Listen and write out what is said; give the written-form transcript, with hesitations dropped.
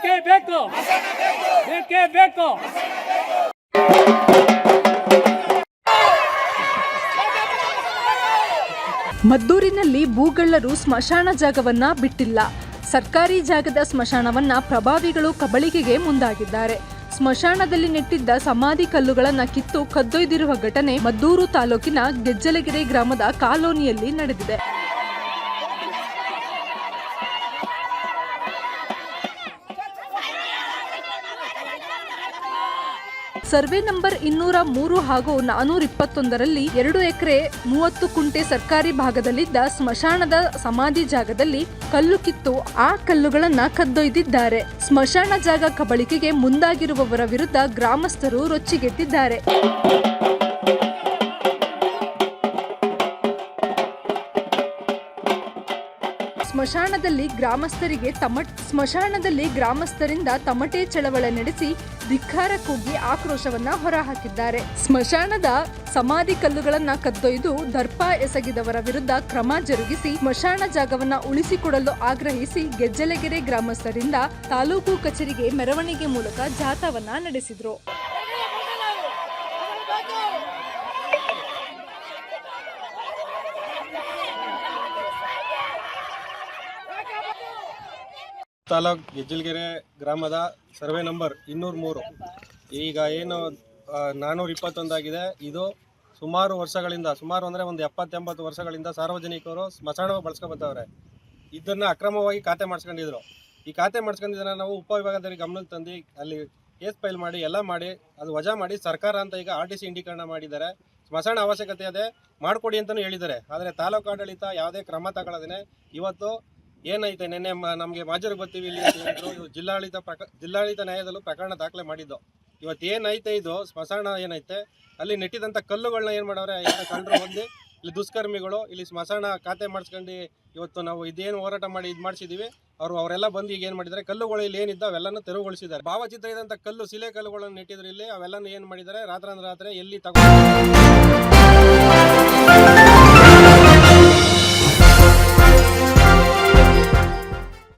ಬೇಕೇ ಬೇಕು, ಬೇಕೇ ಬೇಕು. ಮದ್ದೂರಿನಲ್ಲಿ ಭೂಗಳ್ಳರು ಸ್ಮಶಾನ ಜಾಗವನ್ನ ಬಿಟ್ಟಿಲ್ಲ. ಸರ್ಕಾರಿ ಜಾಗದ ಸ್ಮಶಾನವನ್ನ ಪ್ರಭಾವಿಗಳು ಕಬಳಿಕೆಗೆ ಮುಂದಾಗಿದ್ದಾರೆ. ಸ್ಮಶಾನದಲ್ಲಿ ನೆಟ್ಟಿದ್ದ ಸಮಾಧಿ ಕಲ್ಲುಗಳನ್ನು ಕಿತ್ತು ಕದ್ದೊಯ್ದಿರುವ ಘಟನೆ ಮದ್ದೂರು ತಾಲೂಕಿನ ಗೆಜ್ಜಲಗೆರೆ ಗ್ರಾಮದ ಕಾಲೋನಿಯಲ್ಲಿ ನಡೆದಿದೆ. ಸರ್ವೆ ನಂಬರ್ 203 ಹಾಗೂ 421ರಲ್ಲಿ 2 ಎಕರೆ 30 ಕುಂಟೆ ಸರ್ಕಾರಿ ಭಾಗದಲ್ಲಿದ್ದ ಸ್ಮಶಾನದ ಸಮಾಧಿ ಜಾಗದಲ್ಲಿ ಕಲ್ಲು ಕಿತ್ತು ಆ ಕಲ್ಲುಗಳನ್ನ ಕದ್ದೊಯ್ದಿದ್ದಾರೆ. ಸ್ಮಶಾನ ಜಾಗ ಕಬಳಿಕೆಗೆ ಮುಂದಾಗಿರುವವರ ವಿರುದ್ಧ ಗ್ರಾಮಸ್ಥರು ರೊಚ್ಚಿಗೆದ್ದಿದ್ದಾರೆ. ಸ್ಮಶಾನದಲ್ಲಿ ಗ್ರಾಮಸ್ಥರಿಂದ ತಮಟೆ ಚಳವಳಿ ನಡೆಸಿ ಧಿಕ್ಕಾರ ಕೂಗಿ ಆಕ್ರೋಶವನ್ನ ಹೊರಹಾಕಿದ್ದಾರೆ. ಸ್ಮಶಾನದ ಸಮಾಧಿ ಕಲ್ಲುಗಳನ್ನ ಕದ್ದೊಯ್ದು ದರ್ಪ ಎಸಗಿದವರ ವಿರುದ್ಧ ಕ್ರಮ ಜರುಗಿಸಿ ಸ್ಮಶಾನ ಜಾಗವನ್ನ ಉಳಿಸಿಕೊಡಲು ಆಗ್ರಹಿಸಿ ಗೆಜ್ಜಲಗೆರೆ ಗ್ರಾಮಸ್ಥರಿಂದ ತಾಲೂಕು ಕಚೇರಿಗೆ ಮೆರವಣಿಗೆ ಮೂಲಕ ಜಾಥಾವನ್ನ ನಡೆಸಿದ್ರು. ತಾಲೂಕ್ ಗೆಜ್ಜಲಗೆರೆ ಗ್ರಾಮದ ಸರ್ವೆ ನಂಬರ್ 203 ಈಗ ಏನು 421 ಆಗಿದೆ. ಇದು ಸುಮಾರು ವರ್ಷಗಳಿಂದ, ಸುಮಾರು ಅಂದರೆ ಒಂದು 70-80 ವರ್ಷಗಳಿಂದ ಸಾರ್ವಜನಿಕರು ಸ್ಮಶಾನ ಬಳಸ್ಕೊಬತ್ತವ್ರೆ. ಇದನ್ನು ಅಕ್ರಮವಾಗಿ ಖಾತೆ ಮಾಡಿಸ್ಕೊಂಡಿದ್ರು. ಈ ಖಾತೆ ಮಾಡಿಸ್ಕೊಂಡಿದ್ದನ್ನು ನಾವು ಉಪವಿಭಾಗದಲ್ಲಿ ಗಮನಕ್ಕೆ ತಂದು ಅಲ್ಲಿ ಕೇಸ್ ಫೈಲ್ ಮಾಡಿ ಎಲ್ಲ ಮಾಡಿ ಅದು ವಜಾ ಮಾಡಿ ಸರ್ಕಾರ ಅಂತ ಈಗ RTC ಇಂಡೀಕರಣ ಮಾಡಿದ್ದಾರೆ. ಸ್ಮಶಾನ ಅವಶ್ಯಕತೆ ಅದೇ ಮಾಡಿಕೊಡಿ ಅಂತಲೂ ಹೇಳಿದ್ದಾರೆ. ಆದರೆ ತಾಲೂಕು ಆಡಳಿತ ಯಾವುದೇ ಕ್ರಮ ತಗೊಳ್ಳೋದೇ ಇವತ್ತು ಏನೈತೆ ನಿನ್ನೆ ನಮಗೆ ಮಾಜೂರಿಗೆ ಬರ್ತೀವಿ ಇಲ್ಲಿ ಅಂತ ಹೇಳಿದ್ರು. ಜಿಲ್ಲಾಡಳಿತ ನ್ಯಾಯಾಲಯದಲ್ಲೂ ಪ್ರಕರಣ ದಾಖಲೆ ಮಾಡಿದ್ದು. ಇವತ್ತು ಏನೈತೆ ಇದು ಸ್ಮಶಾನ ಏನೈತೆ ಅಲ್ಲಿ ನೆಟ್ಟಿದಂಥ ಕಲ್ಲುಗಳನ್ನ ಏನು ಮಾಡವ್ರೆ, ಯಾರು ಕಂಡ್ರು ಬಂದು ಇಲ್ಲಿ ದುಷ್ಕರ್ಮಿಗಳು ಇಲ್ಲಿ ಸ್ಮಶಾನ ಖಾತೆ ಮಾಡಿಸ್ಕೊಂಡು ಇವತ್ತು ನಾವು ಇದೇನು ಹೋರಾಟ ಮಾಡಿ ಇದು ಮಾಡಿಸಿದ್ದೀವಿ. ಅವರೆಲ್ಲ ಬಂದು ಈಗ ಏನು ಮಾಡಿದ್ದಾರೆ, ಕಲ್ಲುಗಳು ಇಲ್ಲಿ ಏನಿದ್ದ ಅವೆಲ್ಲನೂ ತೆರವುಗೊಳಿಸಿದ್ದಾರೆ. ಭಾವಚಿತ್ರ ಇದ್ದಂಥ ಕಲ್ಲು ಶಿಲೆ ಕಲ್ಲುಗಳನ್ನು ನೆಟ್ಟಿದ್ರು ಇಲ್ಲಿ, ಅವೆಲ್ಲನೂ ಏನು ಮಾಡಿದ್ದಾರೆ ರಾತ್ರಿ ಎಲ್ಲಿ ತಗೊಂಡು